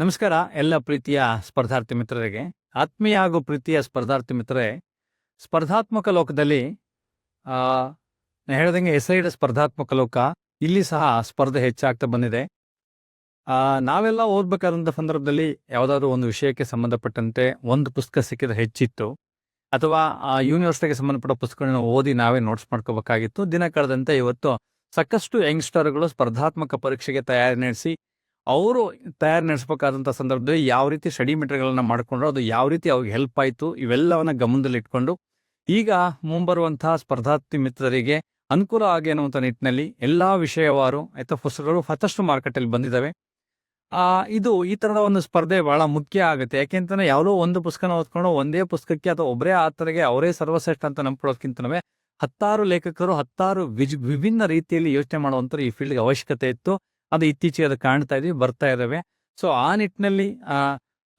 ನಮಸ್ಕಾರ ಎಲ್ಲ ಪ್ರೀತಿಯ ಸ್ಪರ್ಧಾರ್ಥಿ ಮಿತ್ರರಿಗೆ. ಆತ್ಮೀಯ ಹಾಗೂ ಪ್ರೀತಿಯ ಸ್ಪರ್ಧಾರ್ಥಿ ಮಿತ್ರರೇ, ಸ್ಪರ್ಧಾತ್ಮಕ ಲೋಕದಲ್ಲಿ ಆ, ನಾನು ಹೇಳ್ದಂಗೆ ಎಸೈಡ್ ಸ್ಪರ್ಧಾತ್ಮಕ ಲೋಕ. ಇಲ್ಲಿ ಸಹ ಸ್ಪರ್ಧೆ ಹೆಚ್ಚಾಗ್ತಾ ಬಂದಿದೆ. ನಾವೆಲ್ಲ ಓದ್ಬೇಕಾದಂಥ ಸಂದರ್ಭದಲ್ಲಿ ಯಾವುದಾದ್ರು ಒಂದು ವಿಷಯಕ್ಕೆ ಸಂಬಂಧಪಟ್ಟಂತೆ ಒಂದು ಪುಸ್ತಕ ಸಿಕ್ಕಿದ್ರೆ ಹೆಚ್ಚಿತ್ತು, ಅಥವಾ ಯೂನಿವರ್ಸಿಟಿಗೆ ಸಂಬಂಧಪಟ್ಟ ಪುಸ್ತಕಗಳನ್ನ ಓದಿ ನಾವೇ ನೋಟ್ಸ್ ಮಾಡ್ಕೋಬೇಕಾಗಿತ್ತು. ದಿನ ಕಳೆದಂತೆ ಇವತ್ತು ಸಾಕಷ್ಟು ಯಂಗ್ಸ್ಟರ್ಗಳು ಸ್ಪರ್ಧಾತ್ಮಕ ಪರೀಕ್ಷೆಗೆ ತಯಾರಿ ನಡೆಸಿ ಅವರು ತಯಾರಿ ನಡೆಸಬೇಕಾದಂಥ ಸಂದರ್ಭದಲ್ಲಿ ಯಾವ ರೀತಿ ಸ್ಟಡಿ ಮೆಟೀರಿಯಲ್ಗಳನ್ನ ಮಾಡಿಕೊಂಡ್ರು, ಅದು ಯಾವ ರೀತಿ ಅವ್ರಿಗೆ ಹೆಲ್ಪ್ ಆಯಿತು, ಇವೆಲ್ಲವನ್ನ ಗಮನದಲ್ಲಿ ಇಟ್ಕೊಂಡು ಈಗ ಮುಂಬರುವಂತಹ ಸ್ಪರ್ಧಾರ್ಥಿ ಮಿತ್ರರಿಗೆ ಅನುಕೂಲ ಆಗಿ ಅನ್ನುವಂಥ ನಿಟ್ಟಿನಲ್ಲಿ ಎಲ್ಲ ವಿಷಯವಾರು ಪುಸ್ತಕಗಳು ಸಾಕಷ್ಟು ಮಾರ್ಕೆಟಲ್ಲಿ ಬಂದಿದ್ದಾವೆ. ಇದು ಈ ಥರದ ಒಂದು ಸ್ಪರ್ಧೆ ಬಹಳ ಮುಖ್ಯ ಆಗುತ್ತೆ. ಯಾಕೆಂತಂದ್ರೆ ಯಾವುದೋ ಒಂದು ಪುಸ್ತಕನ ಓದ್ಕೊಂಡು ಒಂದೇ ಪುಸ್ತಕಕ್ಕೆ ಅಥವಾ ಒಬ್ಬರೇ ಆತರಿಗೆ ಅವರೇ ಸರ್ವಶ್ರೇಷ್ಠ ಅಂತ ನಂಬ್ಕೊಳ್ಳೋದಕ್ಕಿಂತನೂ ಹತ್ತಾರು ಲೇಖಕರು ಹತ್ತಾರು ವಿಭಿನ್ನ ರೀತಿಯಲ್ಲಿ ಯೋಚನೆ ಮಾಡುವಂಥವ್ರು ಈ ಫೀಲ್ಡ್ಗೆ ಅವಶ್ಯಕತೆ ಇತ್ತು. ಅದು ಇತ್ತೀಚೆಗೆ ಅದು ಕಾಣ್ತಾ ಇದ್ವಿ, ಬರ್ತಾ ಇದ್ದಾವೆ. ಸೊ ಆ ನಿಟ್ಟಿನಲ್ಲಿ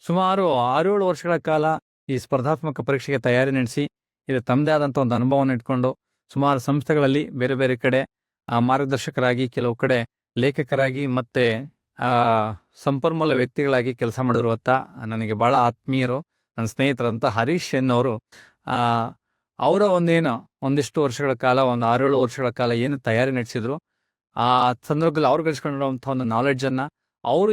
ಸುಮಾರು 6-7 ವರ್ಷಗಳ ಕಾಲ ಈ ಸ್ಪರ್ಧಾತ್ಮಕ ಪರೀಕ್ಷೆಗೆ ತಯಾರಿ ನಡೆಸಿ ಇದು ತಮ್ಮದೇ ಆದಂಥ ಒಂದು ಅನುಭವವನ್ನು ಇಟ್ಕೊಂಡು ಸುಮಾರು ಸಂಸ್ಥೆಗಳಲ್ಲಿ ಬೇರೆ ಬೇರೆ ಕಡೆ ಮಾರ್ಗದರ್ಶಕರಾಗಿ, ಕೆಲವು ಕಡೆ ಲೇಖಕರಾಗಿ, ಮತ್ತೆ ಸಂಪನ್ಮೂಲ ವ್ಯಕ್ತಿಗಳಾಗಿ ಕೆಲಸ ಮಾಡಿರುವಂಥ ನನಗೆ ಬಹಳ ಆತ್ಮೀಯರು, ನನ್ನ ಸ್ನೇಹಿತರಂತ ಹರೀಶ್ ಎನ್ನವರು ಅವರ ಒಂದಿಷ್ಟು ವರ್ಷಗಳ ಕಾಲ, ಒಂದು 6-7 ವರ್ಷಗಳ ಕಾಲ ಏನು ತಯಾರಿ ನಡೆಸಿದ್ರು, ಆ ಸಂದರ್ಭದಲ್ಲಿ ಅವ್ರು ಗಳಿಸ್ಕೊಂಡಿರುವಂಥ ಒಂದು ನಾಲೆಡ್ಜನ್ನು, ಅವರು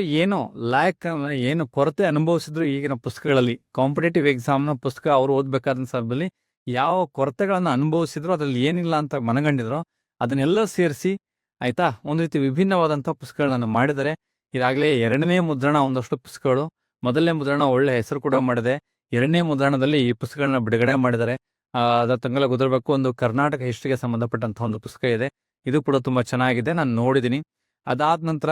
ಏನು ಕೊರತೆ ಅನುಭವಿಸಿದ್ರು ಈಗಿನ ಪುಸ್ತಕಗಳಲ್ಲಿ, ಕಾಂಪಿಟೇಟಿವ್ ಎಕ್ಸಾಮ್ನ ಪುಸ್ತಕ ಅವರು ಓದಬೇಕಾದ ಸಂದರ್ಭದಲ್ಲಿ ಯಾವ ಕೊರತೆಗಳನ್ನು ಅನುಭವಿಸಿದ್ರು, ಅದರಲ್ಲಿ ಏನಿಲ್ಲ ಅಂತ ಮನಗಂಡಿದ್ರು, ಅದನ್ನೆಲ್ಲ ಸೇರಿಸಿ ಒಂದು ರೀತಿ ವಿಭಿನ್ನವಾದಂಥ ಪುಸ್ತಕಗಳನ್ನು ಮಾಡಿದರೆ. ಈಗಾಗಲೇ 2ನೇ ಮುದ್ರಣ ಒಂದಷ್ಟು ಪುಸ್ತಕಗಳು, 1ನೇ ಮುದ್ರಣ ಒಳ್ಳೆ ಹೆಸರು ಕೂಡ ಮಾಡಿದೆ, 2ನೇ ಮುದ್ರಣದಲ್ಲಿ ಈ ಪುಸ್ತಕಗಳನ್ನ ಬಿಡುಗಡೆ ಮಾಡಿದ್ದಾರೆ. ಅದರ ತಂಗಲ ಗೊತ್ತಿರಬೇಕು, ಒಂದು ಕರ್ನಾಟಕ ಹಿಸ್ಟ್ರಿಗೆ ಸಂಬಂಧಪಟ್ಟಂಥ ಒಂದು ಪುಸ್ತಕ ಇದೆ, ಇದು ಕೂಡ ತುಂಬಾ ಚೆನ್ನಾಗಿದೆ, ನಾನು ನೋಡಿದ್ದೀನಿ. ಅದಾದ ನಂತರ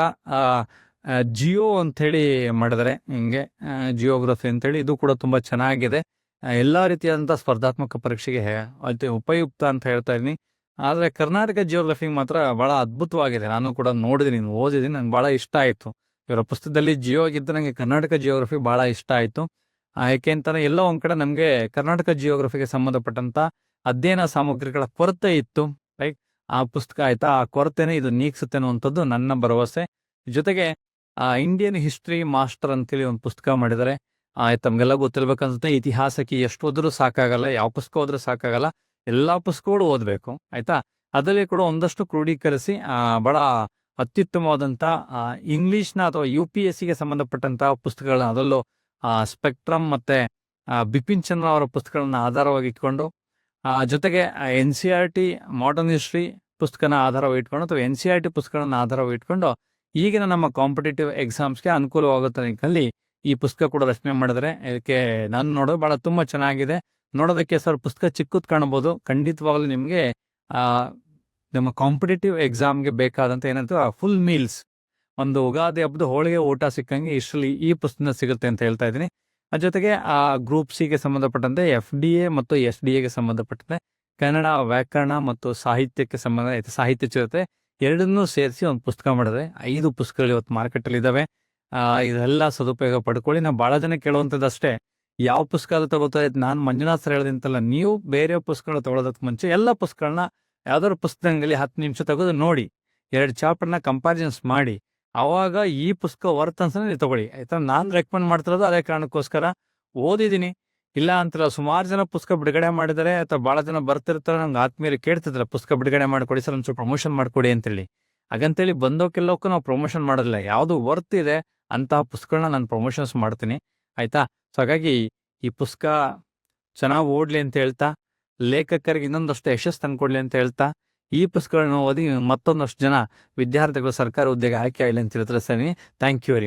ಜಿಯೋ ಅಂಥೇಳಿ ಮಾಡಿದರೆ, ಹಿಂಗೆ ಜಿಯೋಗ್ರಫಿ ಅಂತೇಳಿ, ಇದು ಕೂಡ ತುಂಬಾ ಚೆನ್ನಾಗಿದೆ. ಎಲ್ಲ ರೀತಿಯಾದಂಥ ಸ್ಪರ್ಧಾತ್ಮಕ ಪರೀಕ್ಷೆಗೆ ಅತಿ ಉಪಯುಕ್ತ ಅಂತ ಹೇಳ್ತಾ ಇದ್ದೀನಿ. ಆದರೆ ಕರ್ನಾಟಕ ಜಿಯೋಗ್ರಫಿ ಮಾತ್ರ ಬಹಳ ಅದ್ಭುತವಾಗಿದೆ, ನಾನು ಕೂಡ ನೋಡಿದ್ದೀನಿ, ಓದಿದ್ದೀನಿ, ನಂಗೆ ಬಹಳ ಇಷ್ಟ ಆಯಿತು. ಇವರ ಪುಸ್ತಕದಲ್ಲಿ ಜಿಯೋ ಆಗಿದ್ದು ನನಗೆ ಕರ್ನಾಟಕ ಜಿಯೋಗ್ರಫಿ ಬಹಳ ಇಷ್ಟ ಆಯಿತು. ಯಾಕೆ ಅಂತಾನೆ ಎಲ್ಲೋ ಒಂದ್ ಕಡೆ ನಮಗೆ ಕರ್ನಾಟಕ ಜಿಯೋಗ್ರಫಿಗೆ ಸಂಬಂಧಪಟ್ಟಂತ ಅಧ್ಯಯನ ಸಾಮಗ್ರಿಗಳ ಕೊರತೆ ಇತ್ತು. ಆ ಪುಸ್ತಕ ಆ ಕೊರತೆನೇ ಇದು ನೀಗಿಸುತ್ತೆ ಅನ್ನುವಂಥದ್ದು ನನ್ನ ಭರವಸೆ. ಜೊತೆಗೆ ಇಂಡಿಯನ್ ಹಿಸ್ಟ್ರಿ ಮಾಸ್ಟರ್ ಅಂತೇಳಿ ಒಂದು ಪುಸ್ತಕ ಮಾಡಿದ್ದಾರೆ. ತಮ್ಗೆಲ್ಲ ಗೊತ್ತಿರ್ಬೇಕನ್ಸುತ್ತೆ, ಇತಿಹಾಸಕ್ಕೆ ಎಷ್ಟು ಓದಿದ್ರು ಸಾಕಾಗಲ್ಲ, ಯಾವ ಪುಸ್ತಕ ಓದಿದ್ರು ಸಾಕಾಗಲ್ಲ, ಎಲ್ಲಾ ಪುಸ್ತಕಗಳು ಓದ್ಬೇಕು. ಅದರಲ್ಲಿ ಕೂಡ ಒಂದಷ್ಟು ಕ್ರೋಢೀಕರಿಸಿ ಬಹಳ ಅತ್ಯುತ್ತಮವಾದಂಥ ಇಂಗ್ಲಿಷ್ನ ಅಥವಾ UPSCಗೆ ಸಂಬಂಧಪಟ್ಟಂತ ಪುಸ್ತಕಗಳನ್ನ, ಅದರಲ್ಲೂ ಸ್ಪೆಕ್ಟ್ರಮ್ ಮತ್ತೆ ಬಿಪಿನ್ ಚಂದ್ರ ಅವರ ಪುಸ್ತಕಗಳನ್ನ ಆಧಾರವಾಗಿ ಇಟ್ಕೊಂಡು, ಜೊತೆಗೆ NCERT ಮಾಡರ್ನ್ ಹಿಸ್ಟ್ರಿ ಪುಸ್ತಕನ ಆಧಾರವಾಗಿ ಇಟ್ಕೊಂಡು ಅಥವಾ NCERT ಪುಸ್ತಕಗಳನ್ನ ಆಧಾರವಾಗಿ ಇಟ್ಕೊಂಡು ಈಗಿನ ನಮ್ಮ ಕಾಂಪಿಟೇಟಿವ್ ಎಕ್ಸಾಮ್ಸ್ಗೆ ಅನುಕೂಲವಾಗುತ್ತೆ ನಿಟ್ಟಿನಲ್ಲಿ ಈ ಪುಸ್ತಕ ಕೂಡ ರಚನೆ ಮಾಡಿದರೆ. ಇದಕ್ಕೆ ನಾನು ನೋಡೋದು ಬಹಳ ತುಂಬಾ ಚೆನ್ನಾಗಿದೆ. ನೋಡೋದಕ್ಕೆ ಸರ್ ಪುಸ್ತಕ ಚಿಕ್ಕದ್ ಕಾಣಬಹುದು, ಖಂಡಿತವಾಗ್ಲೂ ನಿಮಗೆ ನಮ್ಮ ಕಾಂಪಿಟೇಟಿವ್ ಎಕ್ಸಾಮ್ಗೆ ಬೇಕಾದಂತ ಏನಂತ ಫುಲ್ ಮೀಲ್ಸ್, ಒಂದು ಉಗಾದಿ ಹಬ್ಬದ ಹೋಳಿಗೆ ಊಟ ಸಿಕ್ಕಂಗೆ ಇಷ್ಟರಲ್ಲಿ ಈ ಪುಸ್ತಕ ಸಿಗುತ್ತೆ ಅಂತ ಹೇಳ್ತಾ ಇದ್ದೀನಿ. ಜೊತೆಗೆ ಗ್ರೂಪ್ ಸಿಗೆ ಸಂಬಂಧಪಟ್ಟಂತೆ FDA ಮತ್ತು SDAಗೆ ಸಂಬಂಧಪಟ್ಟಂತೆ ಕನ್ನಡ ವ್ಯಾಕರಣ ಮತ್ತು ಸಾಹಿತ್ಯಕ್ಕೆ ಸಾಹಿತ್ಯ ಜೊತೆ ಎರಡನ್ನೂ ಸೇರಿಸಿ ಒಂದು ಪುಸ್ತಕ ಮಾಡಿದ್ರೆ. 5 ಪುಸ್ತಕಗಳು ಇವತ್ತು ಮಾರ್ಕೆಟಲ್ಲಿ ಇದ್ದಾವೆ. ಇದೆಲ್ಲ ಸದುಪಯೋಗ ಪಡ್ಕೊಳ್ಳಿ. ನಾವು ಬಹಳ ಜನ ಕೇಳುವಂಥದ್ದಷ್ಟೇ, ಯಾವ ಪುಸ್ತಕ ತಗೋತಾ ಇದ್ದು, ನಾನು ಮಂಜುನಾಥ್ ಸರ್ ಹೇಳಿದಂತಲ್ಲ, ನೀವು ಬೇರೆ ಪುಸ್ತಕಗಳು ತಗೊಳ್ಳೋದಕ್ಕೆ ಮುಂಚೆ ಎಲ್ಲ ಪುಸ್ತಕಗಳನ್ನ ಯಾವ್ದಾದ್ರು ಪುಸ್ತಕದಲ್ಲಿ 10 ನಿಮಿಷ ತೆಗೆದು ನೋಡಿ, 2 ಚಾಪ್ಟರ್ನ ಕಂಪ್ಯಾರಿಸನ್ಸ್ ಮಾಡಿ, ಅವಾಗ ಈ ಪುಸ್ತಕ ವರ್ತ್ ಅನ್ಸನೆ ತಗೊಳ್ಳಿ. ನಾನು ರೆಕಮೆಂಡ್ ಮಾಡ್ತಿರೋದು ಅದೇ ಕಾರಣಕ್ಕೋಸ್ಕರ. ಓದಿದ್ದೀನಿ ಇಲ್ಲ ಅಂತಲ್ಲ, ಸುಮಾರು ಜನ ಪುಸ್ತಕ ಬಿಡುಗಡೆ ಮಾಡಿದ್ದಾರೆ, ಅಥವಾ ಬಹಳ ಜನ ಬರ್ತಿರ್ತಾರೆ, ನಂಗೆ ಆತ್ಮೀಯರು ಕೇಳ್ತಿದ್ರೆ ಪುಸ್ತಕ ಬಿಡುಗಡೆ ಮಾಡಿಕೊಡಿ ಸರ್, ಒಂಚೂರು ಪ್ರಮೋಷನ್ ಮಾಡ್ಕೊಡಿ ಅಂತೇಳಿ. ಹಾಗಂತೇಳಿ ಬಂದೋಕೆಲ್ಲಕ್ಕೂ ನಾವು ಪ್ರಮೋಷನ್ ಮಾಡೋದಿಲ್ಲ, ಯಾವುದು ವರ್ತ್ ಇದೆ ಅಂತಹ ಪುಸ್ತಕಗಳನ್ನ ನಾನು ಪ್ರಮೋಷನ್ಸ್ ಮಾಡ್ತೀನಿ. ಸೊ ಹಾಗಾಗಿ ಈ ಪುಸ್ತಕ ಚೆನ್ನಾಗಿ ಓಡ್ಲಿ ಅಂತ ಹೇಳ್ತಾ, ಲೇಖಕರಿಗೆ ಇನ್ನೊಂದಷ್ಟು ಯಶಸ್ಸು ತಂದ್ಕೊಡ್ಲಿ ಅಂತ ಹೇಳ್ತಾ, ಈ ಪುಸ್ತಕಗಳನ್ನು ಓದಿ ಮತ್ತೊಂದಷ್ಟು ಜನ ವಿದ್ಯಾರ್ಥಿಗಳು ಸರ್ಕಾರಿ ಹುದ್ದೆಗೆ ಆಯ್ಕೆ ಆಗಲಿ ಅಂತ ಹೇಳ್ತಾರೆ. ಸರಿ, ಥ್ಯಾಂಕ್ ಯು ವೆರಿ ಮಚ್.